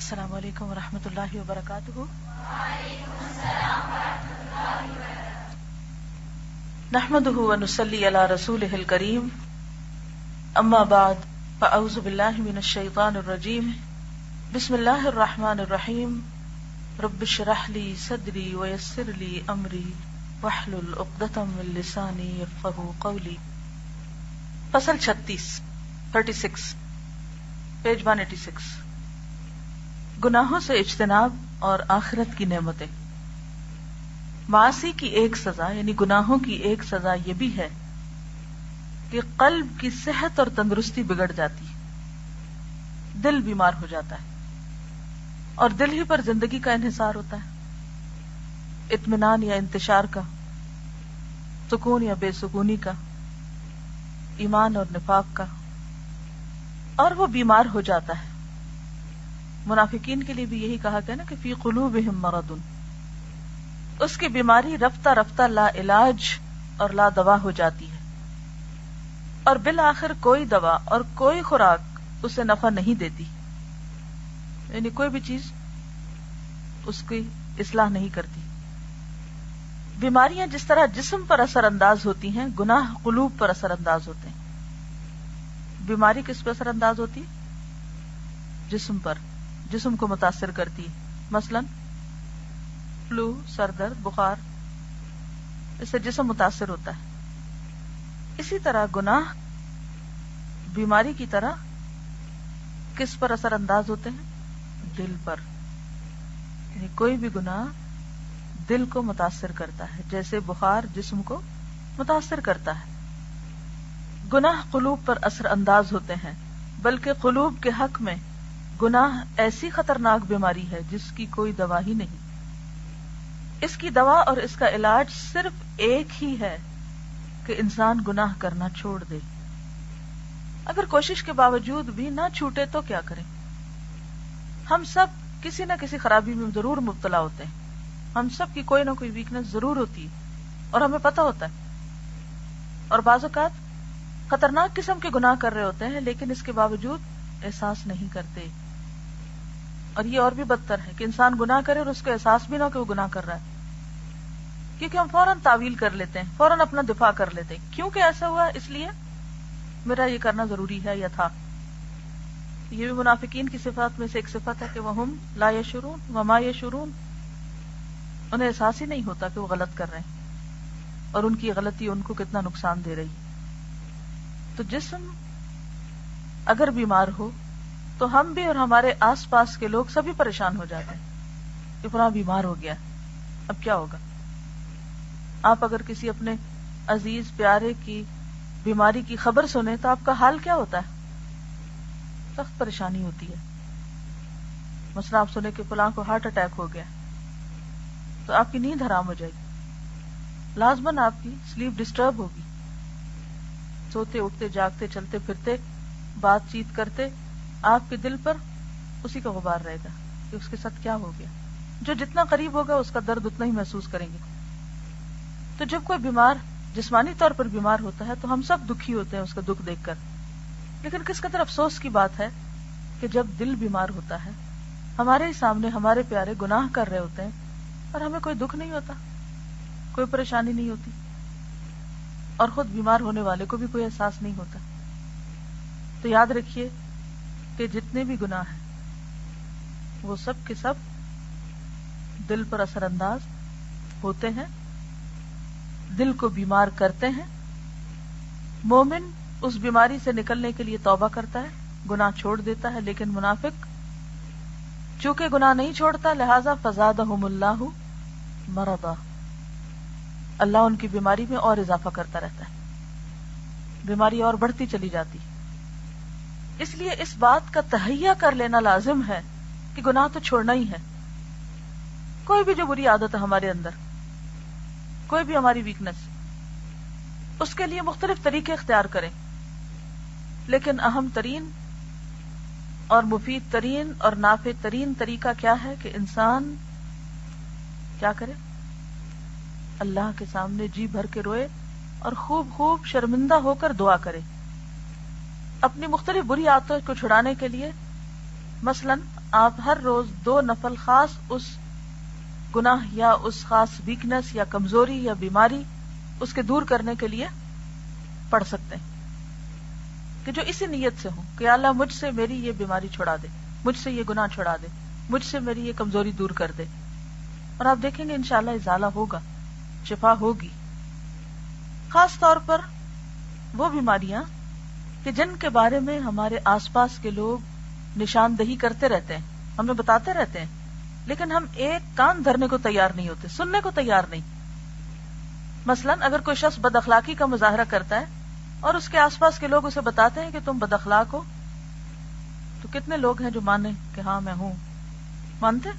السلام علیکم ورحمۃ اللہ وبرکاتہ۔ نحمده ونصلی علی رسولہ الکریم، اما بعد فاعوذ باللہ من الشیطان الرجیم، بسم اللہ الرحمن الرحیم، رب اشرح لی صدری ویسر لی امری واحلل عقدۃ من لسانی یفقہوا قولی۔ فصل 36 پیج 186، گناہوں سے اجتناب اور آخرت کی نعمتیں۔ معاصی کی ایک سزا یعنی گناہوں کی ایک سزا یہ بھی ہے کہ قلب کی صحت اور تندرستی بگڑ جاتی ہے، دل بیمار ہو جاتا ہے اور دل ہی پر زندگی کا انحصار ہوتا ہے، اطمینان یا انتشار کا، سکون یا بے سکونی کا، ایمان اور نفاق کا، اور وہ بیمار ہو جاتا ہے۔ منافقین کے لیے بھی یہی کہا گیا نا کہ فی قلوبہم مرض، اس کی بیماری رفتہ رفتہ لا علاج اور لا دوا ہو جاتی ہے، اور بالآخر کوئی دوا اور کوئی خوراک اسے نفع نہیں دیتی، یعنی کوئی بھی چیز اس کی اصلاح نہیں کرتی۔ بیماریاں جس طرح جسم پر اثر انداز ہوتی ہیں، گناہ قلوب پر اثر انداز ہوتے ہیں۔ بیماری کس پر اثر انداز ہوتی؟ جسم پر، جسم کو متاثر کرتی ہے، مثلا فلو، سر درد، بخار، اس سے جسم متاثر ہوتا ہے۔ اسی طرح گناہ بیماری کی طرح کس پر اثر انداز ہوتے ہیں؟ دل پر، یعنی کوئی بھی گناہ دل کو متاثر کرتا ہے، جیسے بخار جسم کو متاثر کرتا ہے۔ گناہ قلوب پر اثر انداز ہوتے ہیں، بلکہ قلوب کے حق میں گناہ ایسی خطرناک بیماری ہے جس کی کوئی دوا ہی نہیں۔ اس کی دوا اور اس کا علاج صرف ایک ہی ہے کہ انسان گناہ کرنا چھوڑ دے۔ اگر کوشش کے باوجود بھی نہ چھوٹے تو کیا کریں؟ ہم سب کسی نہ کسی خرابی میں ضرور مبتلا ہوتے ہیں، ہم سب کی کوئی نہ کوئی ویکنس ضرور ہوتی ہے اور ہمیں پتہ ہوتا ہے، اور بعض اوقات خطرناک قسم کے گناہ کر رہے ہوتے ہیں لیکن اس کے باوجود احساس نہیں کرتے۔ اور یہ اور بھی بدتر ہے کہ انسان گناہ کرے اور اس کو احساس بھی نہ ہو کہ وہ گناہ کر رہا ہے، کیونکہ ہم فوراً تعویل کر لیتے ہیں، فوراً اپنا دفاع کر لیتے ہیں، کیونکہ ایسا ہوا اس لیے میرا یہ کرنا ضروری ہے یا تھا۔ یہ بھی منافقین کی صفات میں سے ایک صفت ہے کہ وہم لا یشعرون وما یشعرون، انہیں احساس ہی نہیں ہوتا کہ وہ غلط کر رہے ہیں اور ان کی غلطی ان کو کتنا نقصان دے رہی ہے۔ تو جسم اگر بیمار ہو تو ہم بھی اور ہمارے آس پاس کے لوگ سبھی پریشان ہو جاتے ہیں کہ فلاں بیمار ہو گیا، اب کیا ہوگا؟ آپ اگر کسی اپنے عزیز پیارے کی بیماری کی خبر سنیں تو آپ کا حال کیا ہوتا ہے؟ سخت پریشانی ہوتی ہے۔ مثلا آپ سنیں کہ فلاں کو ہارٹ اٹیک ہو گیا تو آپ کی نیند حرام ہو جائے گی، لازماً آپ کی سلیپ ڈسٹرب ہوگی، سوتے اٹھتے جاگتے چلتے پھرتے بات چیت کرتے آپ کے دل پر اسی کا غبار رہے گا کہ اس کے ساتھ کیا ہو گیا۔ جو جتنا قریب ہوگا اس کا درد اتنا ہی محسوس کریں گے۔ تو جب کوئی بیمار جسمانی طور پر بیمار ہوتا ہے تو ہم سب دکھی ہوتے ہیں اس کا دکھ دیکھ کر، لیکن کس قدر افسوس کی بات ہے کہ جب دل بیمار ہوتا ہے، ہمارے ہی سامنے ہمارے پیارے گناہ کر رہے ہوتے ہیں اور ہمیں کوئی دکھ نہیں ہوتا، کوئی پریشانی نہیں ہوتی، اور خود بیمار ہونے والے کو بھی کوئی احساس نہیں ہوتا۔ تو یاد رکھیے کہ جتنے بھی گناہ ہیں وہ سب کے سب دل پر اثر انداز ہوتے ہیں، دل کو بیمار کرتے ہیں۔ مومن اس بیماری سے نکلنے کے لیے توبہ کرتا ہے، گناہ چھوڑ دیتا ہے، لیکن منافق چونکہ گناہ نہیں چھوڑتا لہذا فزادہم اللہ مرضا، اللہ ان کی بیماری میں اور اضافہ کرتا رہتا ہے، بیماری اور بڑھتی چلی جاتی۔ اس لیے اس بات کا تہیہ کر لینا لازم ہے کہ گناہ تو چھوڑنا ہی ہے۔ کوئی بھی جو بری عادت ہے ہمارے اندر، کوئی بھی ہماری ویکنس، اس کے لیے مختلف طریقے اختیار کریں، لیکن اہم ترین اور مفید ترین اور نافع ترین طریقہ کیا ہے کہ انسان کیا کرے؟ اللہ کے سامنے جی بھر کے روئے اور خوب خوب شرمندہ ہو کر دعا کرے، اپنی مختلف بری عادتوں کو چھڑانے کے لیے مثلا آپ ہر روز 2 نفل خاص اس گناہ یا اس خاص ویکنس یا کمزوری یا بیماری اس کے دور کرنے کے لیے پڑھ سکتے ہیں کہ جو اسی نیت سے ہوں کہ اللہ مجھ سے میری یہ بیماری چھڑا دے، مجھ سے یہ گناہ چھڑا دے، مجھ سے میری یہ کمزوری دور کر دے، اور آپ دیکھیں گے انشاءاللہ ازالہ ہوگا، شفا ہوگی. خاص طور پر وہ بیماریاں کہ جن کے بارے میں ہمارے آس پاس کے لوگ نشاندہی کرتے رہتے ہیں، ہمیں بتاتے رہتے ہیں، لیکن ہم ایک کان دھرنے کو تیار نہیں ہوتے، سننے کو تیار نہیں. مثلا اگر کوئی شخص بد اخلاقی کا مظاہرہ کرتا ہے اور اس کے آس پاس کے لوگ اسے بتاتے ہیں کہ تم بد اخلاق ہو، تو کتنے لوگ ہیں جو مانے کہ ہاں میں ہوں؟ مانتے؟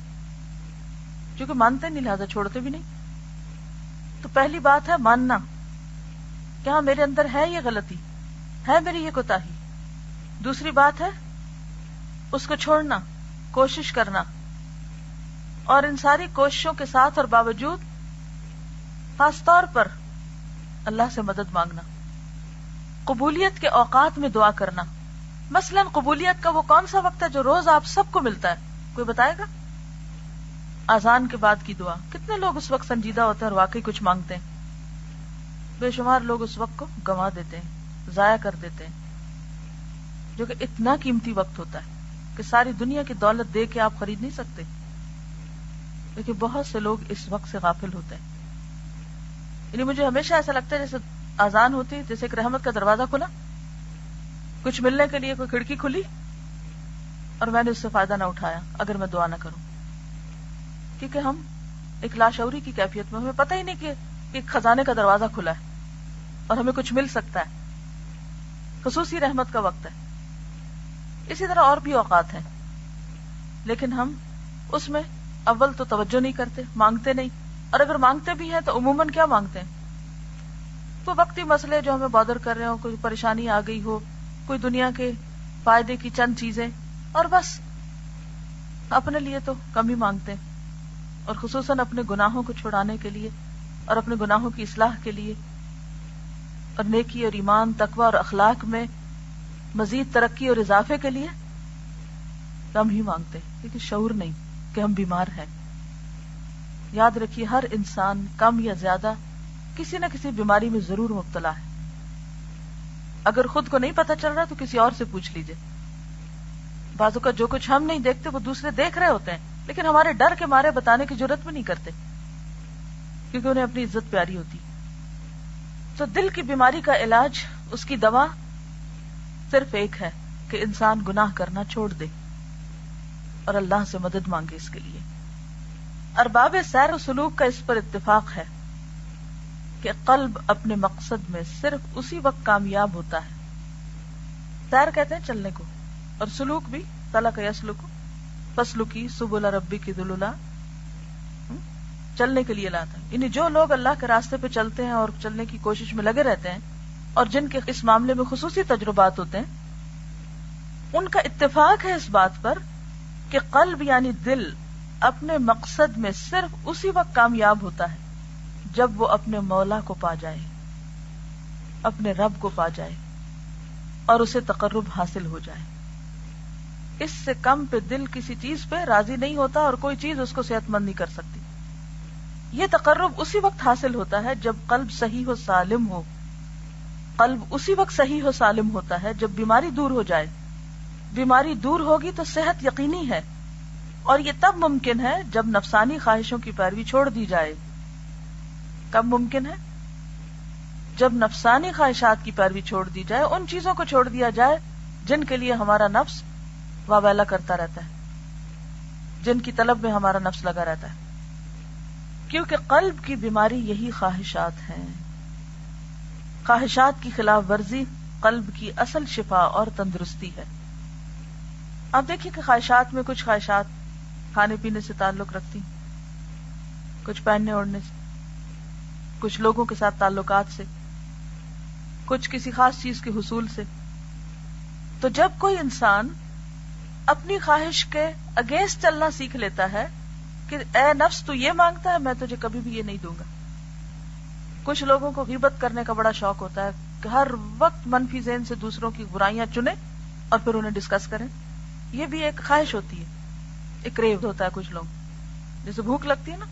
کیونکہ مانتے نہیں لہذا چھوڑتے بھی نہیں. تو پہلی بات ہے ماننا کہ ہاں میرے اندر ہے یہ غلطی، ہے میری یہ کوتاہی. دوسری بات ہے اس کو چھوڑنا، کوشش کرنا، اور ان ساری کوششوں کے ساتھ اور باوجود خاص طور پر اللہ سے مدد مانگنا. قبولیت کے اوقات میں دعا کرنا. مثلا قبولیت کا وہ کون سا وقت ہے جو روز آپ سب کو ملتا ہے؟ کوئی بتائے گا؟ اذان کے بعد کی دعا. کتنے لوگ اس وقت سنجیدہ ہوتے ہیں اور واقعی کچھ مانگتے ہیں؟ بے شمار لوگ اس وقت کو گنوا دیتے ہیں، ضائع کر دیتے ہیں، جو کہ اتنا قیمتی وقت ہوتا ہے کہ ساری دنیا کی دولت دے کے آپ خرید نہیں سکتے. لیکن بہت سے لوگ اس وقت سے غافل ہوتے ہیں. یعنی مجھے ہمیشہ ایسا لگتا ہے جیسے اذان ہوتی، جیسے ایک رحمت کا دروازہ کھلا، کچھ ملنے کے لیے کوئی کھڑکی کھلی اور میں نے اس سے فائدہ نہ اٹھایا اگر میں دعا نہ کروں. کیونکہ ہم ایک لاشعوری کی کیفیت میں، ہمیں پتہ ہی نہیں کہ ایک خزانے کا دروازہ کھلا ہے اور ہمیں کچھ مل سکتا ہے. خصوصی رحمت کا وقت ہے. اسی طرح اور بھی اوقات ہیں، لیکن ہم اس میں اول تو توجہ نہیں کرتے، مانگتے نہیں، اور اگر مانگتے بھی ہیں تو عموماً کیا مانگتے ہیں؟ کوئی وقتی مسئلے جو ہمیں بادر کر رہے ہو، کوئی پریشانی آ گئی ہو، کوئی دنیا کے فائدے کی چند چیزیں، اور بس اپنے لیے تو کم ہی مانگتے ہیں. اور خصوصاً اپنے گناہوں کو چھڑانے کے لیے اور اپنے گناہوں کی اصلاح کے لیے اور نیکی اور ایمان، تقوی اور اخلاق میں مزید ترقی اور اضافے کے لیے کم ہی مانگتے ہیں، کیونکہ شعور نہیں کہ ہم بیمار ہیں. یاد رکھیے ہر انسان کم یا زیادہ کسی نہ کسی بیماری میں ضرور مبتلا ہے. اگر خود کو نہیں پتہ چل رہا تو کسی اور سے پوچھ لیجئے. بعضوں کا جو کچھ ہم نہیں دیکھتے وہ دوسرے دیکھ رہے ہوتے ہیں، لیکن ہمارے ڈر کے مارے بتانے کی جرات بھی نہیں کرتے کیونکہ انہیں اپنی عزت پیاری ہوتی. تو دل کی بیماری کا علاج، اس کی دوا صرف ایک ہے کہ انسان گناہ کرنا چھوڑ دے اور اللہ سے مدد مانگے اس کے لیے. ارباب سیر و سلوک کا اس پر اتفاق ہے کہ قلب اپنے مقصد میں صرف اسی وقت کامیاب ہوتا ہے. سیر کہتے ہیں چلنے کو، اور سلوک بھی سلک یسلک، فسلکی سبل ربک ذللا، چلنے کے لیے لاتا ہے. یعنی جو لوگ اللہ کے راستے پہ چلتے ہیں اور چلنے کی کوشش میں لگے رہتے ہیں اور جن کے اس معاملے میں خصوصی تجربات ہوتے ہیں، ان کا اتفاق ہے اس بات پر کہ قلب یعنی دل اپنے مقصد میں صرف اسی وقت کامیاب ہوتا ہے جب وہ اپنے مولا کو پا جائے، اپنے رب کو پا جائے اور اسے تقرب حاصل ہو جائے. اس سے کم پہ دل کسی چیز پہ راضی نہیں ہوتا اور کوئی چیز اس کو صحت مند نہیں کر سکتی. یہ تقرب اسی وقت حاصل ہوتا ہے جب قلب صحیح و سالم ہو. قلب اسی وقت صحیح و سالم ہوتا ہے جب بیماری دور ہو جائے. بیماری دور ہوگی تو صحت یقینی ہے، اور یہ تب ممکن ہے جب نفسانی خواہشوں کی پیروی چھوڑ دی جائے. کب ممکن ہے؟ جب نفسانی خواہشات کی پیروی چھوڑ دی جائے، ان چیزوں کو چھوڑ دیا جائے جن کے لیے ہمارا نفس واویلا کرتا رہتا ہے، جن کی طلب میں ہمارا نفس لگا رہتا ہے. کیونکہ قلب کی بیماری یہی خواہشات ہیں. خواہشات کی خلاف ورزی قلب کی اصل شفا اور تندرستی ہے. آپ دیکھیے کہ خواہشات میں کچھ خواہشات کھانے پینے سے تعلق رکھتی، کچھ پہننے اوڑھنے سے، کچھ لوگوں کے ساتھ تعلقات سے، کچھ کسی خاص چیز کے حصول سے. تو جب کوئی انسان اپنی خواہش کے اگینسٹ چلنا سیکھ لیتا ہے کہ اے نفس تو یہ مانگتا ہے، میں تجھے کبھی بھی یہ نہیں دوں گا. کچھ لوگوں کو غیبت کرنے کا بڑا شوق ہوتا ہے کہ ہر وقت منفی ذہن سے دوسروں کی برائیاں چنیں اور پھر انہیں ڈسکس کریں. یہ بھی ایک خواہش ہوتی ہے، ایک کریو ہوتا ہے کچھ لوگ، جیسے بھوک لگتی ہے نا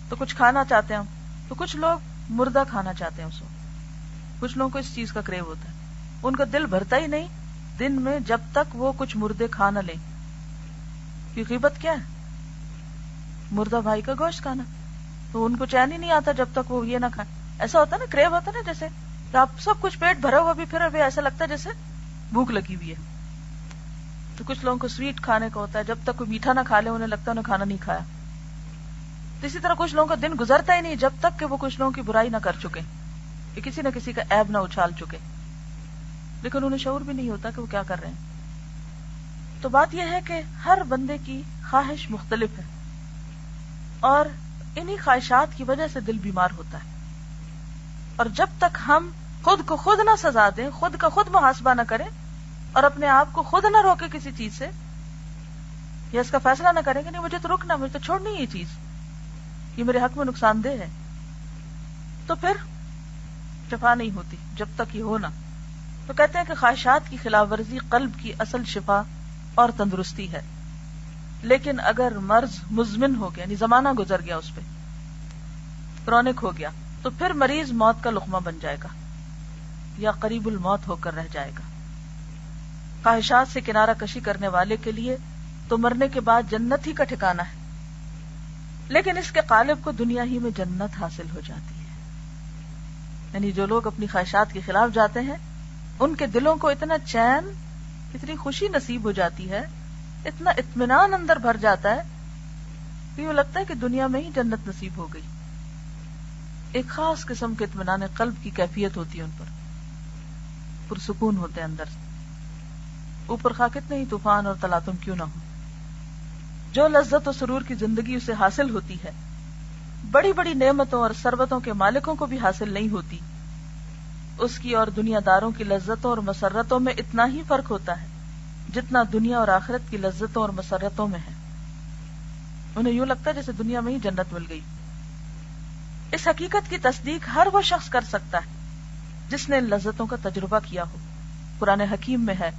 تو کچھ کھانا چاہتے ہیں ہم، تو کچھ لوگ مردہ کھانا چاہتے ہیں اس وقت، کچھ لوگوں کو اس چیز کا کریو ہوتا ہے، ان کا دل بھرتا ہی نہیں دن میں جب تک وہ کچھ مردے کھا نہ لیں. کہ غیبت کیا ہے؟ مردہ بھائی کا گوشت کھانا. تو ان کو چین ہی نہیں آتا جب تک وہ یہ نہ کھائیں. ایسا ہوتا ہے نا، کریو ہوتا ہے نا، جیسے کہ آپ سب کچھ پیٹ بھرا ہوا بھی پھر ابھی ایسا لگتا ہے جیسے بھوک لگی ہوئی ہے. تو کچھ لوگوں کو سویٹ کھانے کا ہوتا ہے، جب تک کوئی میٹھا نہ کھا لے انہیں لگتا ہے انہیں کھانا نہیں کھایا. تو اسی طرح کچھ لوگوں کا دن گزرتا ہی نہیں جب تک کہ وہ کچھ لوگوں کی برائی نہ کر چکے، کہ کسی نہ کسی کا عیب نہ اچھال چکے، لیکن انہیں شعور بھی نہیں ہوتا کہ وہ کیا کر رہے ہیں. تو بات یہ ہے کہ ہر بندے کی خواہش مختلف ہے، اور انہی خواہشات کی وجہ سے دل بیمار ہوتا ہے. اور جب تک ہم خود کو خود نہ سزا دیں، خود کا خود محاسبہ نہ کریں، اور اپنے آپ کو خود نہ روکے کسی چیز سے، یا اس کا فیصلہ نہ کریں کہ نہیں مجھے تو رکنا، مجھے تو چھوڑنی یہ چیز، یہ میرے حق میں نقصان دہ ہے، تو پھر شفا نہیں ہوتی جب تک یہ ہونا. تو کہتے ہیں کہ خواہشات کی خلاف ورزی قلب کی اصل شفا اور تندرستی ہے، لیکن اگر مرض مزمن ہو گیا، یعنی زمانہ گزر گیا، اس پہ کرونک ہو گیا، تو پھر مریض موت کا لقمہ بن جائے گا یا قریب الموت ہو کر رہ جائے گا. خواہشات سے کنارہ کشی کرنے والے کے لیے تو مرنے کے بعد جنت ہی کا ٹھکانہ ہے، لیکن اس کے قالب کو دنیا ہی میں جنت حاصل ہو جاتی ہے. یعنی جو لوگ اپنی خواہشات کے خلاف جاتے ہیں ان کے دلوں کو اتنا چین، اتنی خوشی نصیب ہو جاتی ہے، اتنا اطمینان اندر بھر جاتا ہے کہ یہ لگتا ہے کہ دنیا میں ہی جنت نصیب ہو گئی. ایک خاص قسم کے اطمینان قلب کی کیفیت ہوتی ہے ان پر، پرسکون ہوتے ہیں اندر سے، اوپر خواہ کتنے ہی طوفان اور تلاطم کیوں نہ ہو. جو لذت و سرور کی زندگی اسے حاصل ہوتی ہے بڑی بڑی نعمتوں اور ثروتوں کے مالکوں کو بھی حاصل نہیں ہوتی. اس کی اور دنیا داروں کی لذتوں اور مسرتوں میں اتنا ہی فرق ہوتا ہے جتنا دنیا اور آخرت کی لذتوں اور مسرتوں میں ہے. انہیں یوں لگتا ہے جیسے دنیا میں ہی جنت مل گئی. اس حقیقت کی تصدیق ہر وہ شخص کر سکتا ہے جس نے ان لذتوں کا تجربہ کیا ہو. قرآن حکیم میں ہے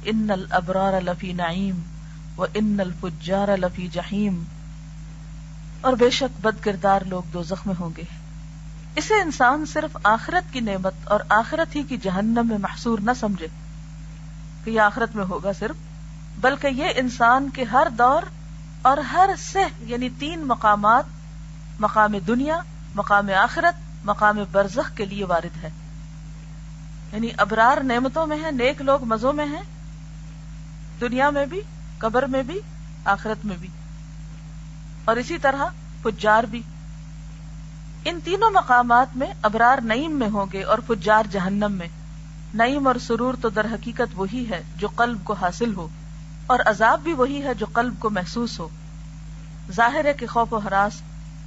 ان الابرار لفی نعیم وان الفجار لفی جحیم، اور بے شک بد کردار لوگ دوزخ میں ہوں گے. اسے انسان صرف آخرت کی نعمت اور آخرت ہی کی جہنم میں محصور نہ سمجھے کہ یہ آخرت میں ہوگا صرف، بلکہ یہ انسان کے ہر دور اور ہر سہ، یعنی 3 مقامات، مقام دنیا، مقام آخرت، مقام برزخ کے لیے وارد ہے. یعنی ابرار نعمتوں میں ہیں، نیک لوگ مزوں میں ہیں، دنیا میں بھی، قبر میں بھی، آخرت میں بھی، اور اسی طرح فجار بھی. ان تینوں مقامات میں ابرار نعیم میں ہوں گے اور فجار جہنم میں. نعیم اور سرور تو در حقیقت وہی ہے جو قلب کو حاصل ہو، اور عذاب بھی وہی ہے جو قلب کو محسوس ہو. ظاہر ہے کہ خوف و ہراس،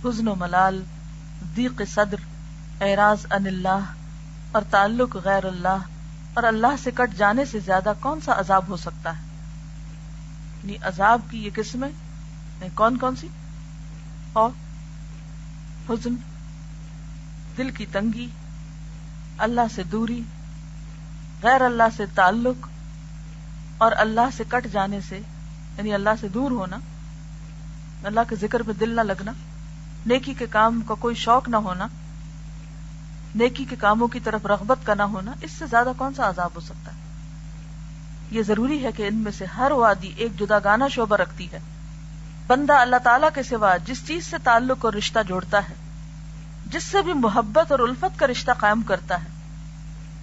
حزن و ملال، ضیق صدر، اعراض عن اللہ اور تعلق غیر اللہ اور اللہ سے کٹ جانے سے زیادہ کون سا عذاب ہو سکتا ہے. یعنی عذاب کی یہ قسمیں کون کون سی؟ خوف، حزن، دل کی تنگی، اللہ سے دوری، غیر اللہ سے تعلق، اور اللہ سے کٹ جانے سے، یعنی اللہ سے دور ہونا، اللہ کے ذکر میں دل نہ لگنا، نیکی کے کام کا کوئی شوق نہ ہونا، نیکی کے کاموں کی طرف رغبت کا نہ ہونا. اس سے زیادہ کون سا عذاب ہو سکتا ہے؟ یہ ضروری ہے کہ ان میں سے ہر وادی ایک جداگانہ شعبہ رکھتی ہے. بندہ اللہ تعالیٰ کے سوا جس چیز سے تعلق اور رشتہ جوڑتا ہے، جس سے بھی محبت اور الفت کا رشتہ قائم کرتا ہے،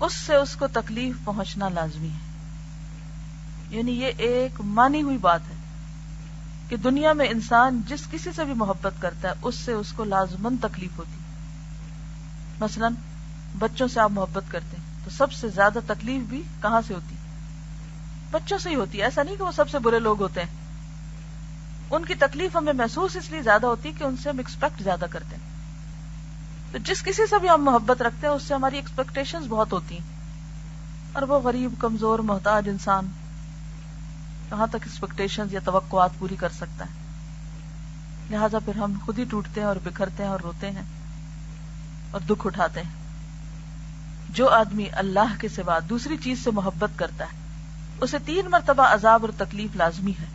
اس سے اس کو تکلیف پہنچنا لازمی ہے. یعنی یہ ایک مانی ہوئی بات ہے کہ دنیا میں انسان جس کسی سے بھی محبت کرتا ہے اس سے اس کو لازماً تکلیف ہوتی. مثلا بچوں سے آپ محبت کرتے ہیں تو سب سے زیادہ تکلیف بھی کہاں سے ہوتی؟ بچوں سے ہی ہوتی ہے. ایسا نہیں کہ وہ سب سے برے لوگ ہوتے ہیں، ان کی تکلیف ہمیں محسوس اس لیے زیادہ ہوتی ہے کہ ان سے ہم ایکسپیکٹ زیادہ کرتے ہیں. تو جس کسی سے بھی ہم محبت رکھتے ہیں اس سے ہماری ایکسپیکٹیشنز بہت ہوتی ہیں، اور وہ غریب، کمزور، محتاج انسان کہاں تک ایکسپیکٹیشنز یا توقعات پوری کر سکتا ہے؟ لہذا پھر ہم خود ہی ٹوٹتے ہیں اور بکھرتے ہیں اور روتے ہیں اور دکھ اٹھاتے ہیں. جو آدمی اللہ کے سوا دوسری چیز سے محبت کرتا ہے اسے 3 مرتبہ عذاب اور تکلیف لازمی ہے.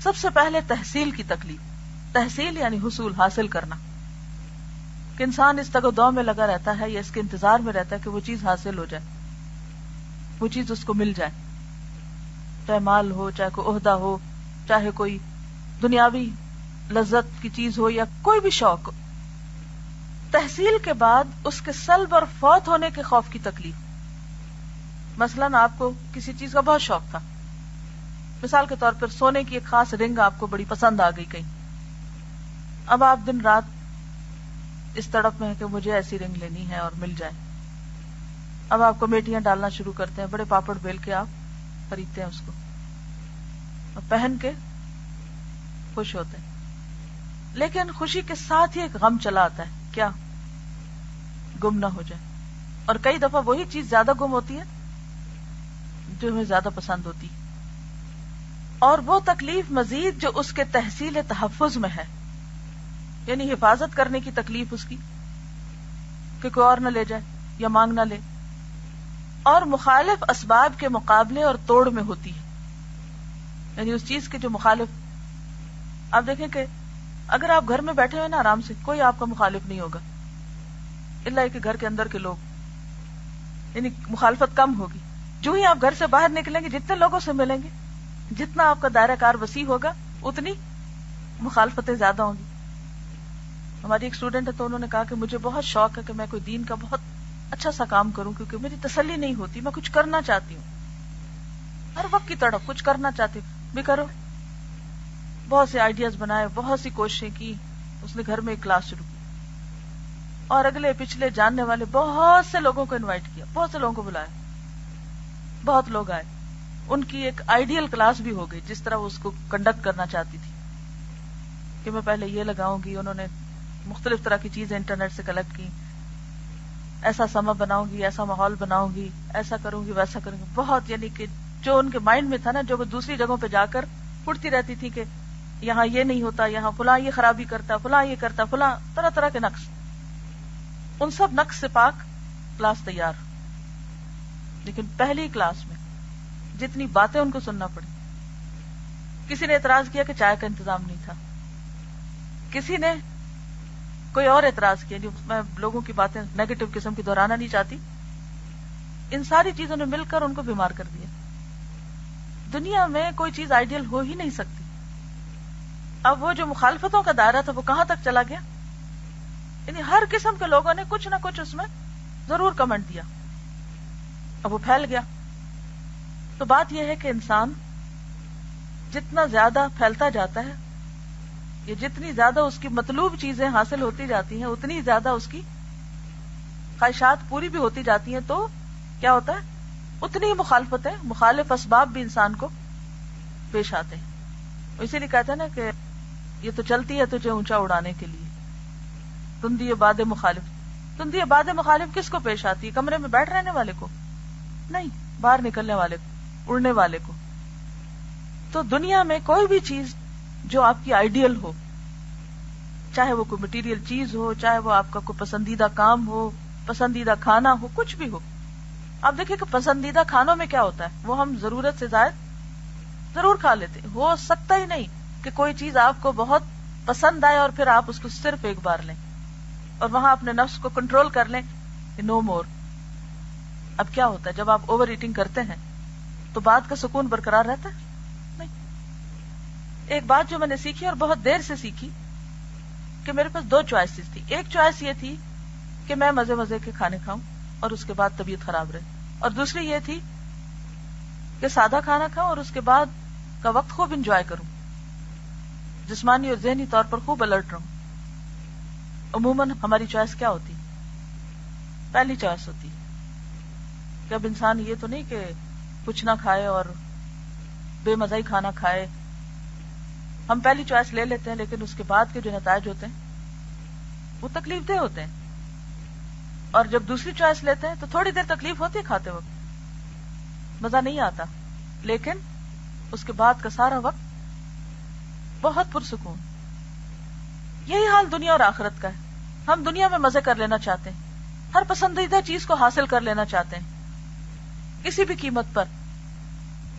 سب سے پہلے تحصیل کی تکلیف. تحصیل یعنی حصول، حاصل کرنا، کہ انسان اس تگ و دو میں لگا رہتا ہے یا اس کے انتظار میں رہتا ہے کہ وہ چیز حاصل ہو جائے، وہ چیز اس کو مل جائے، چاہے مال ہو، چاہے کوئی عہدہ ہو، چاہے کوئی دنیاوی لذت کی چیز ہو یا کوئی بھی شوق ہو. تحصیل کے بعد اس کے سلب اور فوت ہونے کے خوف کی تکلیف. مثلاً آپ کو کسی چیز کا بہت شوق تھا، مثال کے طور پر سونے کی ایک خاص رنگ آپ کو بڑی پسند آ گئی کہیں. اب آپ دن رات اس تڑپ میں ہے کہ مجھے ایسی رنگ لینی ہے اور مل جائے. اب آپ کمیٹیاں ڈالنا شروع کرتے ہیں، بڑے پاپڑ بیل کے آپ خریدتے ہیں اس کو اور پہن کے خوش ہوتے ہیں. لیکن خوشی کے ساتھ ہی ایک غم چلا آتا ہے، کیا؟ گم نہ ہو جائے. اور کئی دفعہ وہی چیز زیادہ گم ہوتی ہے جو ہمیں زیادہ پسند ہوتی ہے. اور وہ تکلیف مزید جو اس کے تحصیل تحفظ میں ہے، یعنی حفاظت کرنے کی تکلیف اس کی کہ کوئی اور نہ لے جائے یا مانگ نہ لے، اور مخالف اسباب کے مقابلے اور توڑ میں ہوتی ہے. یعنی اس چیز کے جو مخالف، آپ دیکھیں کہ اگر آپ گھر میں بیٹھے ہوئے نا آرام سے، کوئی آپ کا مخالف نہیں ہوگا الا کہ گھر کے اندر کے لوگ، یعنی مخالفت کم ہوگی. جو ہی آپ گھر سے باہر نکلیں گے، جتنے لوگوں سے ملیں گے، جتنا آپ کا دائرہ کار وسیع ہوگا، اتنی مخالفتیں زیادہ ہوں گی. ہماری ایک اسٹوڈنٹ ہے تو انہوں نے کہا کہ مجھے بہت شوق ہے کہ میں کوئی دین کا بہت اچھا سا کام کروں، کیونکہ میری تسلی نہیں ہوتی، میں کچھ کرنا چاہتی ہوں، ہر وقت کی تڑپ کچھ کرنا چاہتی ہوں. بھی کرو. بہت سے آئیڈیاز بنائے، بہت سی کوششیں کی. اس نے گھر میں ایک کلاس شروع کی اور اگلے پچھلے جاننے والے بہت سے لوگوں کو انوائٹ کیا، بہت سے لوگوں کو بلایا، بہت لوگ آئے. ان کی ایک آئیڈیل کلاس بھی ہو گئی جس طرح وہ اس کو کنڈکٹ کرنا چاہتی تھی کہ میں پہلے یہ لگاؤں گی. انہوں نے مختلف طرح کی چیزیں انٹرنیٹ سے کلیکٹ کی، ایسا سما بناؤں گی، ایسا ماحول بناؤں گی، ایسا کروں گی، ویسا کروں گی. بہت، یعنی کہ جو ان کے مائنڈ میں تھا نا، جو وہ دوسری جگہوں پہ جا کر اٹھتی رہتی تھی کہ یہاں یہ نہیں ہوتا، یہاں فلاں یہ خرابی کرتا، فلاں یہ کرتا، فلاں طرح طرح کے نقص، ان سب نقص سے پاک کلاس تیار. لیکن پہلی کلاس میں جتنی باتیں ان کو سننا پڑی. کسی نے اعتراض کیا کہ چائے کا انتظام نہیں تھا، کسی نے کوئی اور اعتراض کیا. جو میں لوگوں کی باتیں نیگیٹو قسم کی دہرانا نہیں چاہتی. ان ساری چیزوں نے مل کر ان کو بیمار کر دیا. دنیا میں کوئی چیز آئیڈیل ہو ہی نہیں سکتی. اب وہ جو مخالفتوں کا دائرہ تھا وہ کہاں تک چلا گیا؟ یعنی ہر قسم کے لوگوں نے کچھ نہ کچھ اس میں ضرور کمنٹ دیا. اب وہ پھیل گیا. تو بات یہ ہے کہ انسان جتنا زیادہ پھیلتا جاتا ہے، یہ جتنی زیادہ اس کی مطلوب چیزیں حاصل ہوتی جاتی ہیں، اتنی زیادہ اس کی خواہشات پوری بھی ہوتی جاتی ہیں. تو کیا ہوتا ہے؟ اتنی ہی مخالفتیں، مخالف اسباب بھی انسان کو پیش آتے ہیں. اسی لیے کہتے ہیں نا کہ یہ تو چلتی ہے تجھے اونچا اڑانے کے لیے، تندی باد مخالف. تندی باد مخالف کس کو پیش آتی ہے؟ کمرے میں بیٹھ رہنے والے کو نہیں، باہر نکلنے والے کو، اڑنے والے کو. تو دنیا میں کوئی بھی چیز جو آپ کی آئیڈیل ہو، چاہے وہ کوئی مٹیریل چیز ہو، چاہے وہ آپ کا کوئی پسندیدہ کام ہو، پسندیدہ کھانا ہو، کچھ بھی ہو. آپ دیکھیں کہ پسندیدہ کھانوں میں کیا ہوتا ہے، وہ ہم ضرورت سے زائد ضرور کھا لیتے. ہو سکتا ہی نہیں کہ کوئی چیز آپ کو بہت پسند آئے اور پھر آپ اس کو صرف ایک بار لیں اور وہاں اپنے نفس کو کنٹرول کر لیں کہ نو مور. اب کیا ہوتا ہے جب آپ اوور ایٹنگ کرتے ہیں تو بات کا سکون برقرار رہتا ہے؟ نہیں. ایک بات جو میں نے سیکھی اور بہت دیر سے سیکھی کہ میرے پاس 2 چوائسز تھی. ایک چوائس یہ تھی کہ میں مزے مزے کے کھانے کھاؤں اور اس کے بعد طبیعت خراب رہے، اور دوسری یہ تھی کہ سادہ کھانا کھاؤں اور اس کے بعد کا وقت خوب انجوائے کروں، جسمانی اور ذہنی طور پر خوب الرٹ رہوں. عموماً ہماری چوائس کیا ہوتی؟ پہلی چوائس ہوتی کہ اب انسان یہ تو نہیں کہ کچھ نہ کھائے اور بے مزہ ہی کھانا کھائے. ہم پہلی چوائس لے لیتے ہیں لیکن اس کے بعد کے جو نتائج ہوتے ہیں وہ تکلیف دہ ہوتے ہیں. اور جب دوسری چوائس لیتے ہیں تو تھوڑی دیر تکلیف ہوتی ہے، کھاتے وقت مزہ نہیں آتا، لیکن اس کے بعد کا سارا وقت بہت پرسکون. یہی حال دنیا اور آخرت کا ہے. ہم دنیا میں مزے کر لینا چاہتے ہیں، ہر پسندیدہ چیز کو حاصل کر لینا چاہتے ہیں کسی بھی قیمت پر،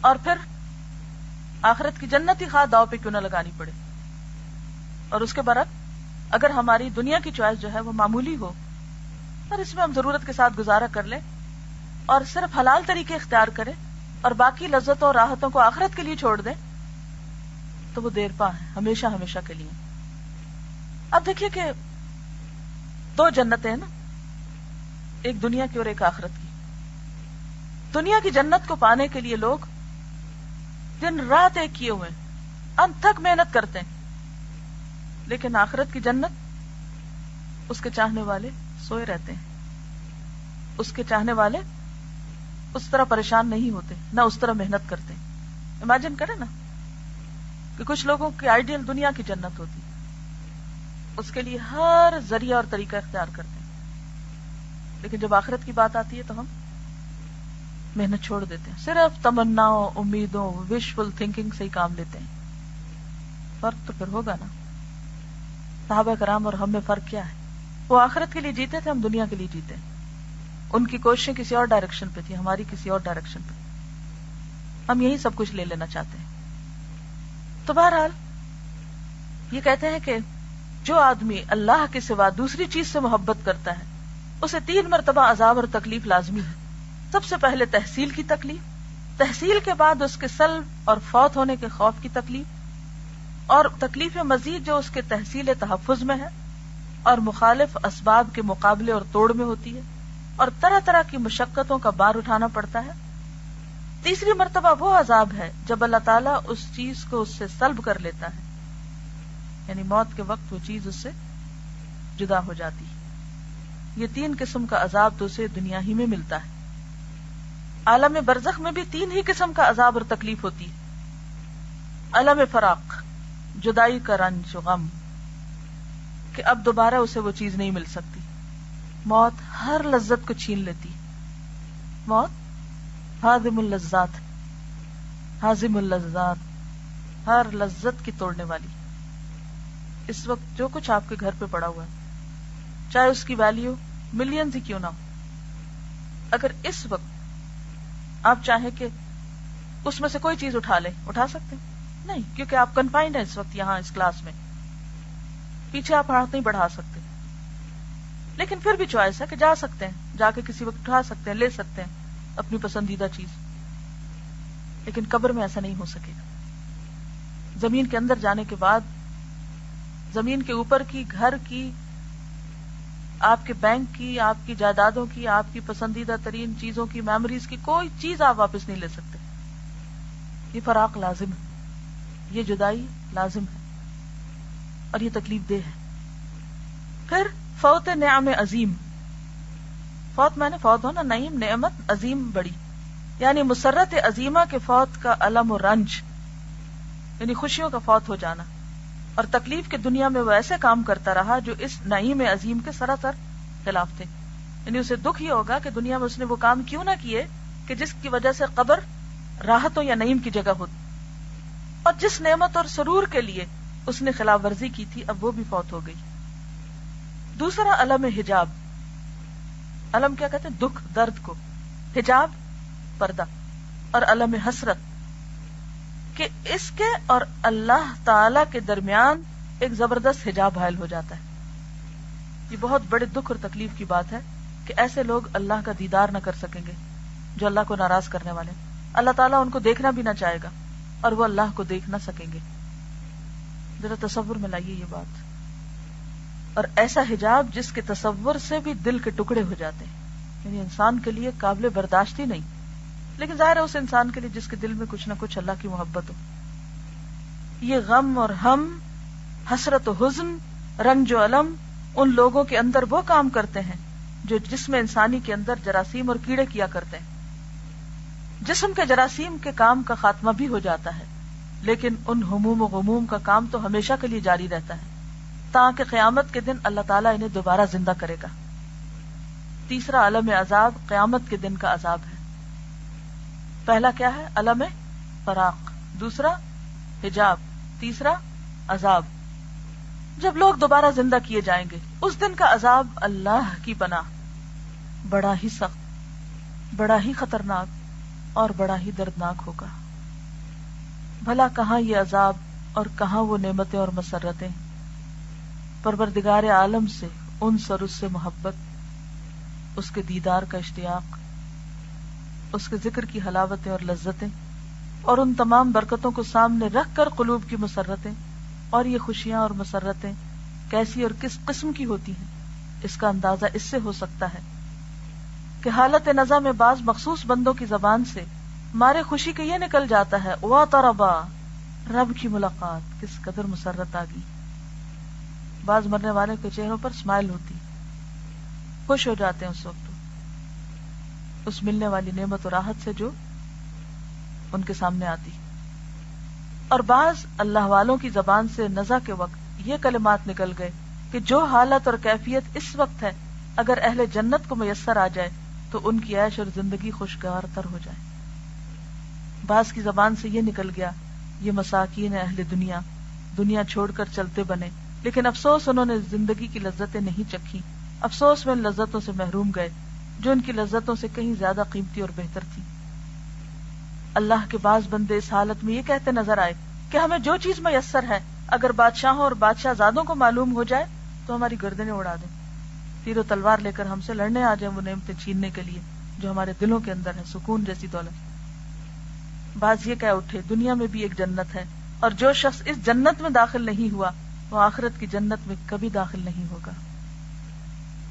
اور پھر آخرت کی جنت ہی خواہ داؤ پہ کیوں نہ لگانی پڑے. اور اس کے برعکس اگر ہماری دنیا کی چوائس جو ہے وہ معمولی ہو اور اس میں ہم ضرورت کے ساتھ گزارا کر لیں اور صرف حلال طریقے اختیار کریں اور باقی لذتوں اور راحتوں کو آخرت کے لیے چھوڑ دیں تو وہ دیر پا ہے ہمیشہ ہمیشہ کے لیے. اب دیکھیے کہ دو جنتیں ہیں نا, ایک دنیا کی اور ایک آخرت کی. دنیا کی جنت کو پانے کے لیے لوگ دن رات ایک کیے ہوئے انت تک محنت کرتے ہیں, لیکن آخرت کی جنت اس کے چاہنے والے سوئے رہتے ہیں. اس کے چاہنے والے اس طرح پریشان نہیں ہوتے, نہ اس طرح محنت کرتے. امیجن کریں نا کہ کچھ لوگوں کی آئیڈیل دنیا کی جنت ہوتی, اس کے لیے ہر ذریعہ اور طریقہ اختیار کرتے ہیں, لیکن جب آخرت کی بات آتی ہے تو ہم محنت چھوڑ دیتے ہیں, صرف تمناؤں, امیدوں, وشفل تھنکنگ سے ہی کام لیتے ہیں. فرق تو پھر ہوگا نا. صحابہ کرام اور ہم میں فرق کیا ہے؟ وہ آخرت کے لیے جیتے تھے, ہم دنیا کے لیے جیتے ہیں. ان کی کوششیں کسی اور ڈائریکشن پہ تھی, ہماری کسی اور ڈائریکشن پہ. ہم یہی سب کچھ لے لینا چاہتے ہیں. تو بہرحال یہ کہتے ہیں کہ جو آدمی اللہ کے سوا دوسری چیز سے محبت کرتا ہے اسے 3 مرتبہ عذاب اور تکلیف لازمی ہے. سب سے پہلے تحصیل کی تکلیف, تحصیل کے بعد اس کے سلب اور فوت ہونے کے خوف کی تکلیف, اور تکلیف مزید جو اس کے تحصیل تحفظ میں ہے اور مخالف اسباب کے مقابلے اور توڑ میں ہوتی ہے, اور طرح طرح کی مشقتوں کا بار اٹھانا پڑتا ہے. تیسری مرتبہ وہ عذاب ہے جب اللہ تعالیٰ اس چیز کو اس سے سلب کر لیتا ہے, یعنی موت کے وقت وہ چیز اس سے جدا ہو جاتی ہے. یہ 3 قسم کا عذاب تو اسے دنیا ہی میں ملتا ہے. عالم برزخ میں بھی 3 ہی قسم کا عذاب اور تکلیف ہوتی ہے. عالم فراق, جدائی کا رنج و غم, کہ اب دوبارہ اسے وہ چیز نہیں مل سکتی. موت ہر لذت کو چھین لیتی. موت ہاضم اللذات, ہاضم اللذات, ہر لذت کی توڑنے والی. اس وقت جو کچھ آپ کے گھر پہ پڑا ہوا ہے, چاہے اس کی ویلیو ملینز ہی کیوں نہ ہو, اگر اس وقت آپ چاہیں کہ اس میں سے کوئی چیز اٹھا لیں, اٹھا سکتے ہیں؟ نہیں, کیونکہ آپ کنفائنڈ ہیں اس وقت یہاں اس کلاس میں. پیچھے آپ ہاتھ نہیں بڑھا سکتے, لیکن پھر بھی چوائس ہے کہ جا سکتے ہیں, جا کے کسی وقت اٹھا سکتے ہیں, لے سکتے ہیں اپنی پسندیدہ چیز. لیکن قبر میں ایسا نہیں ہو سکے گا. زمین کے اندر جانے کے بعد زمین کے اوپر کی, گھر کی, آپ کے بینک کی, آپ کی جائیدادوں کی, آپ کی پسندیدہ ترین چیزوں کی, میموریز کی, کوئی چیز آپ واپس نہیں لے سکتے. یہ فراق لازم ہے, یہ جدائی لازم ہے, اور یہ تکلیف دہ ہے. پھر فوت نعم عظیم, فوت میں نے فوت ہونا, نعیم نعمت, عظیم بڑی, یعنی مسرت عظیمہ کے فوت کا الم و رنج, یعنی خوشیوں کا فوت ہو جانا. اور تکلیف کے دنیا میں وہ ایسے کام کرتا رہا جو اس نعیم عظیم کے سراسر خلاف تھے. یعنی اسے دکھ یہ ہوگا کہ دنیا میں اس نے وہ کام کیوں نہ کیے کہ جس کی وجہ سے قبر راحتوں یا نعیم کی جگہ ہوتی, اور جس نعمت اور سرور کے لیے اس نے خلاف ورزی کی تھی اب وہ بھی فوت ہو گئی. دوسرا علم حجاب, علم کیا کہتے ہیں؟ دکھ درد کو, حجاب پردہ, اور علم حسرت کہ اس کے اور اللہ تعالی کے درمیان ایک زبردست حجاب حائل ہو جاتا ہے. یہ بہت بڑے دکھ اور تکلیف کی بات ہے کہ ایسے لوگ اللہ کا دیدار نہ کر سکیں گے جو اللہ کو ناراض کرنے والے. اللہ تعالیٰ ان کو دیکھنا بھی نہ چاہے گا اور وہ اللہ کو دیکھ نہ سکیں گے. ذرا تصور میں لائیے یہ بات. اور ایسا حجاب جس کے تصور سے بھی دل کے ٹکڑے ہو جاتے ہیں, یعنی انسان کے لیے قابل برداشت ہی نہیں, لیکن ظاہر ہے اس انسان کے لیے جس کے دل میں کچھ نہ کچھ اللہ کی محبت ہو. یہ غم اور ہم, حسرت و حزن, رنج و الم ان لوگوں کے اندر وہ کام کرتے ہیں جو جسم انسانی کے اندر جراثیم اور کیڑے کیا کرتے ہیں. جسم کے جراثیم کے کام کا خاتمہ بھی ہو جاتا ہے, لیکن ان ہموم و غموم کا کام تو ہمیشہ کے لیے جاری رہتا ہے تاکہ قیامت کے دن اللہ تعالیٰ انہیں دوبارہ زندہ کرے گا. تیسرا عالم عذاب قیامت کے دن کا عذاب ہے. پہلا کیا ہے؟ عالم فراق, دوسرا حجاب, تیسرا عذاب. جب لوگ دوبارہ زندہ کیے جائیں گے اس دن کا عذاب اللہ کی پناہ بڑا ہی سخت, بڑا ہی خطرناک اور بڑا ہی دردناک ہوگا. بھلا کہاں یہ عذاب اور کہاں وہ نعمتیں اور مسرتیں؟ پروردگار عالم سے انس اور اس سے محبت، اس کے دیدار کا اشتیاق، اس کے ذکر کی حلاوتیں اور لذتیں، اور ان تمام برکتوں کو سامنے رکھ کر قلوب کی مسرتیں، اور یہ خوشیاں اور مسرتیں کیسی اور کس قسم کی ہوتی ہیں، اس کا اندازہ اس سے ہو سکتا ہے کہ حالت نزع میں بعض مخصوص بندوں کی زبان سے مارے خوشی کے یہ نکل جاتا ہے وَطَرَبَا، رب کی ملاقات کس قدر مسرت آ گئی۔ بعض مرنے والے کے چہروں پر اسمائل ہوتی، خوش ہو جاتے ہیں اس وقت اس ملنے والی نعمت و راحت سے جو ان کے سامنے آتی۔ اور بعض اللہ والوں کی زبان سے نزع کے وقت یہ کلمات نکل گئے کہ جو حالت اور کیفیت اس وقت ہے اگر اہل جنت کو میسر آ جائے تو ان کی عیش اور زندگی خوشگوار تر ہو جائے۔ بعض کی زبان سے یہ نکل گیا یہ مساکین اہل دنیا، دنیا چھوڑ کر چلتے بنے، لیکن افسوس انہوں نے زندگی کی لذتیں نہیں چکھی، افسوس میں ان لذتوں سے محروم گئے جو ان کی لذتوں سے کہیں زیادہ قیمتی اور بہتر تھی۔ اللہ کے بعض بندے اس حالت میں یہ کہتے نظر آئے کہ ہمیں جو چیز میسر ہے اگر بادشاہوں اور بادشاہ زادوں کو معلوم ہو جائے تو ہماری گردنیں اڑا دیں، تیر و تلوار لے کر ہم سے لڑنے آ جائیں وہ نعمتیں چھیننے کے لیے جو ہمارے دلوں کے اندر ہے، سکون جیسی دولت۔ بعض یہ کہہ اٹھے دنیا میں بھی ایک جنت ہے اور جو شخص اس جنت میں داخل نہیں ہوا وہ آخرت کی جنت میں کبھی داخل نہیں ہوگا۔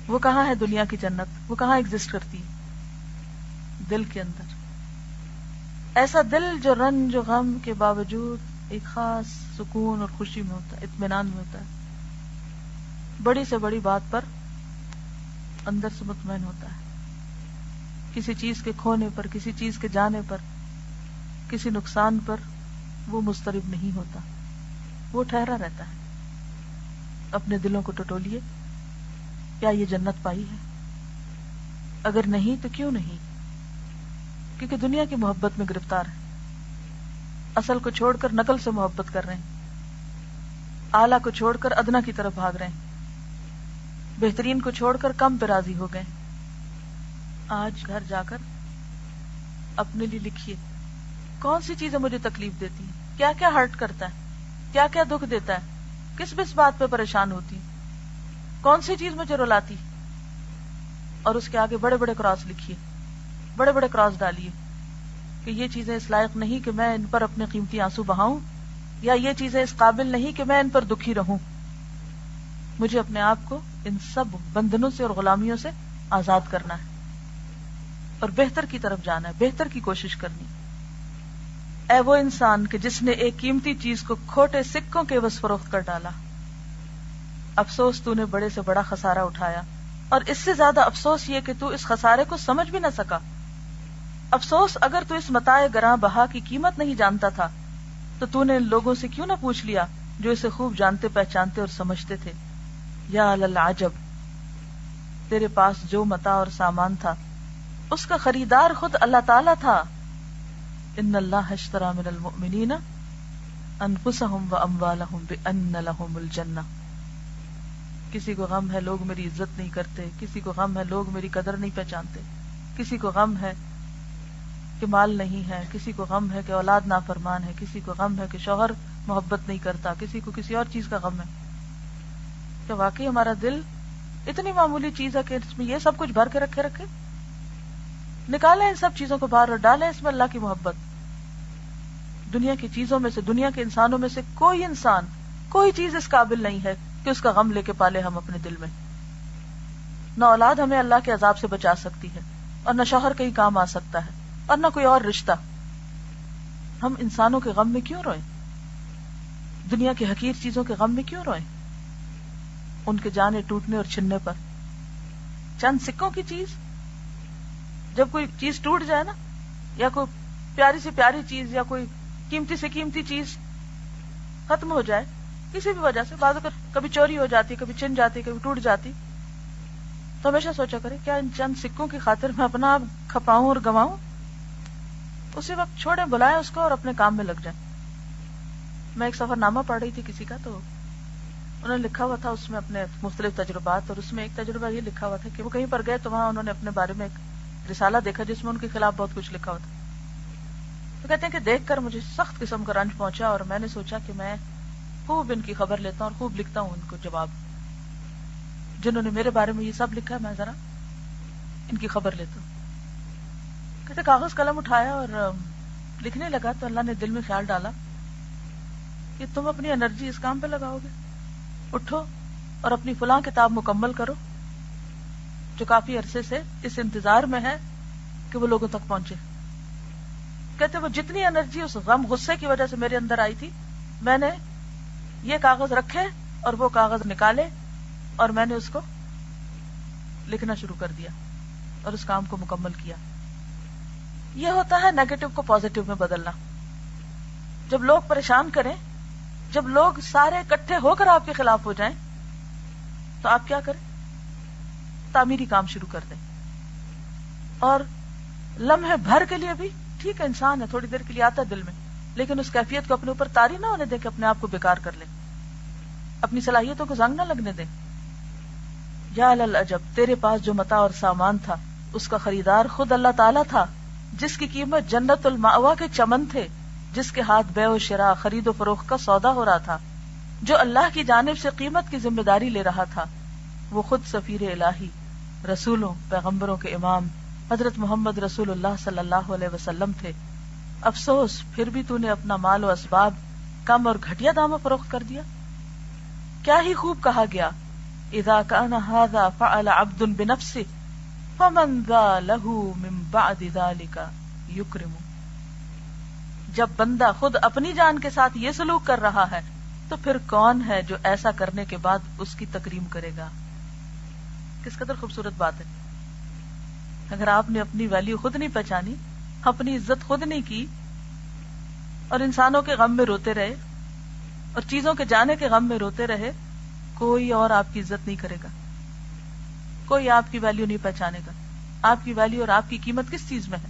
وہ کہاں ہے دنیا کی جنت؟ وہ کہاں ایگزسٹ کرتی ہے؟ دل کے اندر۔ ایسا دل جو رنج و غم کے باوجود ایک خاص سکون اور خوشی میں ہوتا ہے، اطمینان میں ہوتا ہے، بڑی سے بڑی بات پر اندر سے مطمئن ہوتا ہے، کسی چیز کے کھونے پر، کسی چیز کے جانے پر، کسی نقصان پر وہ مضطرب نہیں ہوتا، وہ ٹھہرا رہتا ہے۔ اپنے دلوں کو ٹٹولیے، کیا یہ جنت پائی ہے؟ اگر نہیں تو کیوں نہیں؟ کیونکہ دنیا کی محبت میں گرفتار ہے، اصل کو چھوڑ کر نقل سے محبت کر رہے ہیں، اعلیٰ کو چھوڑ کر ادنا کی طرف بھاگ رہے ہیں، بہترین کو چھوڑ کر کم پہ راضی ہو گئے۔ آج گھر جا کر اپنے لیے لکھیے کون سی چیزیں مجھے تکلیف دیتی ہیں، کیا کیا ہرٹ کرتا ہے، کیا کیا دکھ دیتا ہے، کس کس بات پہ پریشان ہوتی، کون سی چیز مجھے رلاتی، اور اس کے آگے بڑے بڑے کراس لکھیے، بڑے بڑے کراس ڈالیے کہ یہ چیزیں اس لائق نہیں کہ میں ان پر اپنے قیمتی آنسو بہاؤں، یا یہ چیزیں اس قابل نہیں کہ میں ان پر دکھی رہوں۔ مجھے اپنے آپ کو ان سب بندھنوں سے اور غلامیوں سے آزاد کرنا ہے اور بہتر کی طرف جانا ہے، بہتر کی کوشش کرنی۔ اے وہ انسان کہ جس نے ایک قیمتی چیز کو کھوٹے سکوں کے عوض فروخت کر ڈالا، افسوس تو نے بڑے سے بڑا خسارہ اٹھایا، اور اس سے زیادہ افسوس یہ کہ تو اس خسارے کو سمجھ بھی نہ سکا۔ افسوس اگر تو اس متاع گراں بہا کی قیمت نہیں جانتا تھا تو تو نے ان لوگوں سے کیوں نہ پوچھ لیا جو اسے خوب جانتے پہچانتے اور سمجھتے تھے۔ یا للعجب، تیرے پاس جو متاع اور سامان تھا اس کا خریدار خود اللہ تعالیٰ تھا۔ ان اللہ اشتری من المؤمنین انفسهم واموالهم بان لهم الجنہ۔ کسی کو غم ہے لوگ میری عزت نہیں کرتے، کسی کو غم ہے لوگ میری قدر نہیں پہچانتے، کسی کو غم ہے کہ مال نہیں ہے، کسی کو غم ہے کہ اولاد نافرمان ہے، کسی کو غم ہے کہ شوہر محبت نہیں کرتا، کسی کو کسی اور چیز کا غم ہے۔ کیا واقعی ہمارا دل اتنی معمولی چیز ہے کہ اس میں یہ سب کچھ بھر کے رکھے؟ نکالیں ان سب چیزوں کو باہر اور ڈالیں اس میں اللہ کی محبت۔ دنیا کی چیزوں میں سے، دنیا کے انسانوں میں سے کوئی انسان، کوئی چیز اس قابل نہیں ہے کہ اس کا غم لے کے پالے ہم اپنے دل میں۔ نہ اولاد ہمیں اللہ کے عذاب سے بچا سکتی ہے، اور نہ شوہر کہیں کام آ سکتا ہے، اور نہ کوئی اور رشتہ۔ ہم انسانوں کے غم میں کیوں روئیں؟ دنیا کی حقیر چیزوں کے غم میں کیوں روئیں؟ ان کے جانے ٹوٹنے اور چھننے پر۔ چند سکوں کی چیز، جب کوئی چیز ٹوٹ جائے نا، یا کوئی پیاری سے پیاری چیز یا کوئی قیمتی سے قیمتی چیز ختم ہو جائے کسی بھی وجہ سے، بعض اوقات کبھی چوری ہو جاتی، کبھی چھن جاتی، کبھی ٹوٹ جاتی، تو ہمیشہ سوچا کرے کیا ان چند سکوں کی خاطر میں اپنا آپ کھپاؤں اور گواؤں؟ اسی وقت چھوڑیں، بلائیں اس کو اور اپنے کام میں لگ جائیں۔ میں ایک سفر نامہ پڑھ رہی تھی کسی کا، تو انہوں نے لکھا ہوا تھا اس میں اپنے مختلف تجربات، اور اس میں ایک تجربہ یہ لکھا ہوا تھا کہ وہ کہیں پر گئے تو وہاں انہوں نے اپنے بارے میں ایک رسالہ دیکھا جس میں ان کے خلاف بہت کچھ لکھا ہوا تھا۔ تو کہتے ہیں کہ دیکھ کر مجھے سخت قسم کا رنج پہنچا اور میں نے سوچا کہ میں خوب ان کی خبر لیتا ہوں اور خوب لکھتا ہوں ان کو جواب. جنہوں نے میرے بارے میں یہ سب لکھا ہے میں ذرا ان کی خبر لیتا ہوں. کہتے کاغذ قلم اٹھایا اور لکھنے لگا تو اللہ نے دل میں خیال ڈالا کہ تم اپنی انرجی اس کام پہ لگاؤ گے. اٹھو اور اپنی فلاں کتاب مکمل کرو جو کافی عرصے سے اس انتظار میں ہے کہ وہ لوگوں تک پہنچے. کہتے وہ جتنی انرجی اس غم غصے کی وجہ سے میرے اندر آئی تھی میں نے یہ کاغذ رکھے اور وہ کاغذ نکالے اور میں نے اس کو لکھنا شروع کر دیا اور اس کام کو مکمل کیا. یہ ہوتا ہے نیگیٹو کو پازیٹو میں بدلنا. جب لوگ پریشان کریں، جب لوگ سارے اکٹھے ہو کر آپ کے خلاف ہو جائیں تو آپ کیا کریں؟ تعمیری کام شروع کر دیں. اور لمحے بھر کے لیے بھی ٹھیک ہے، انسان ہے، تھوڑی دیر کے لیے آتا ہے دل میں، لیکن اس کیفیت کو اپنے اوپر طاری نہ ہونے دیں کہ اپنے آپ کو بیکار کر لیں، اپنی صلاحیتوں کو زنگ نہ لگنے دیں. یا للعجب، تیرے پاس جو متاع اور سامان تھا اس کا خریدار خود اللہ تعالیٰ تھا، جس کی قیمت جنت المأوا کے چمن تھے، جس کے ہاتھ بیع و شراء خرید و فروخت کا سودا ہو رہا تھا، جو اللہ کی جانب سے قیمت کی ذمہ داری لے رہا تھا. وہ خود سفیر الہی، رسولوں پیغمبروں کے امام حضرت محمد رسول اللہ صلی اللہ علیہ وسلم تھے. افسوس پھر بھی تو نے اپنا مال و اسباب کم اور گھٹیا داموں فروخت کر دیا. کیا ہی خوب کہا گیا، اذا کان ھذا فعل عبد بنفسه فمن ذا له من بعد ذلك یکرم. جب بندہ خود اپنی جان کے ساتھ یہ سلوک کر رہا ہے تو پھر کون ہے جو ایسا کرنے کے بعد اس کی تکریم کرے گا. کس قدر خوبصورت بات ہے. اگر آپ نے اپنی ویلیو خود نہیں پہچانی، اپنی عزت خود نہیں کی اور انسانوں کے غم میں روتے رہے اور چیزوں کے جانے کے غم میں روتے رہے، کوئی اور آپ کی عزت نہیں کرے گا، کوئی آپ کی ویلیو نہیں پہچانے گا. آپ کی ویلیو اور آپ کی قیمت کس چیز میں ہے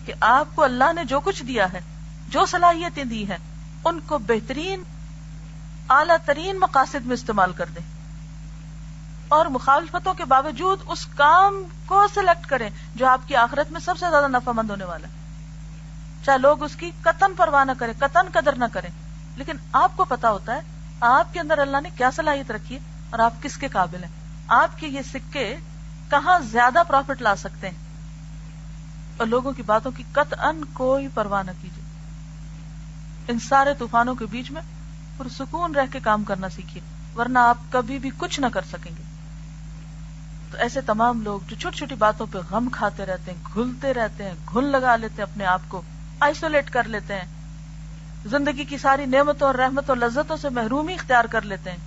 کہ آپ کو اللہ نے جو کچھ دیا ہے، جو صلاحیتیں دی ہیں، ان کو بہترین اعلیٰ ترین مقاصد میں استعمال کر دیں اور مخالفتوں کے باوجود اس کام کو سلیکٹ کریں جو آپ کی آخرت میں سب سے زیادہ نفع مند ہونے والا ہے. چاہے لوگ اس کی قطعاً پرواہ نہ کریں، قطعاً قدر نہ کریں، لیکن آپ کو پتا ہوتا ہے آپ کے اندر اللہ نے کیا صلاحیت رکھی ہے اور آپ کس کے قابل ہیں. آپ کے یہ سکے کہاں زیادہ پروفٹ لا سکتے ہیں، اور لوگوں کی باتوں کی قطعاً کوئی پرواہ نہ کیجیے. ان سارے طوفانوں کے بیچ میں پرسکون رہ کے کام کرنا سیکھیے، ورنہ آپ کبھی بھی کچھ نہ کر سکیں گے. تو ایسے تمام لوگ جو چھوٹی چھوٹی باتوں پہ غم کھاتے رہتے ہیں، گھلتے رہتے ہیں، گھن لگا لیتے ہیں، اپنے آپ کو آئسولیٹ کر لیتے ہیں، زندگی کی ساری نعمتوں اور رحمتوں اور لذتوں سے محرومی اختیار کر لیتے ہیں،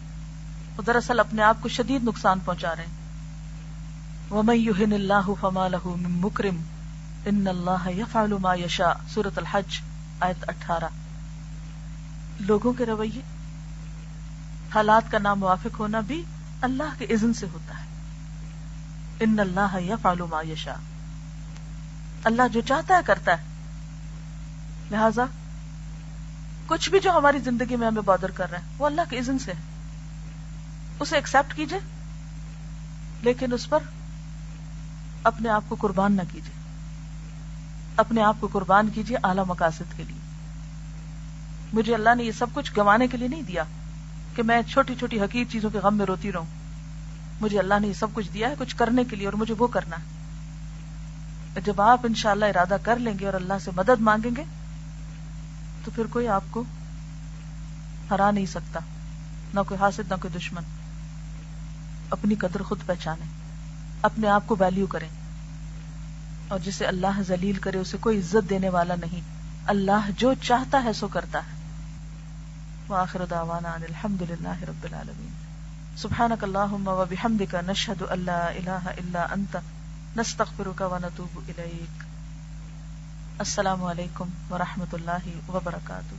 وہ دراصل اپنے آپ کو شدید نقصان پہنچا رہے ہیں. وَمَن يُهِنِ اللَّهُ فَمَا لَهُ مِن مُكْرِمٍ إِنَّ اللَّهَ يَفْعَلُ مَا يَشَاءُ. سورۃ الحج آیت 18. لوگوں کے رویے، حالات کا ناموافق ہونا بھی اللہ کے اذن سے ہوتا ہے. ان اللہ یفعل ما یشاء، اللہ جو چاہتا ہے کرتا ہے. لہذا کچھ بھی جو ہماری زندگی میں ہمیں بادر کر رہا ہے وہ اللہ کے اذن سے ہے، اسے ایکسپٹ کیجئے، لیکن اس پر اپنے آپ کو قربان نہ کیجئے. اپنے آپ کو قربان کیجئے اعلیٰ مقاصد کے لیے. مجھے اللہ نے یہ سب کچھ گنوانے کے لیے نہیں دیا کہ میں چھوٹی چھوٹی حقیر چیزوں کے غم میں روتی رہوں. مجھے اللہ نے یہ سب کچھ دیا ہے کچھ کرنے کے لیے، اور مجھے وہ کرنا ہے. جب آپ انشاءاللہ ارادہ کر لیں گے اور اللہ سے مدد مانگیں گے تو پھر کوئی آپ کو ہرا نہیں سکتا، نہ کوئی حاسد نہ کوئی دشمن. اپنی قدر خود پہچانیں، اپنے آپ کو ویلیو کریں، اور جسے اللہ ذلیل کرے اسے کوئی عزت دینے والا نہیں. اللہ جو چاہتا ہے سو کرتا ہے. وآخر دعوانا ان الحمد للہ رب العالمین. سبحانک اللہم وبحمدک نشہد ان لا الہ الا انت نستغفرک ونتوب الیک. السلام علیکم ورحمۃ اللہ وبرکاتہ.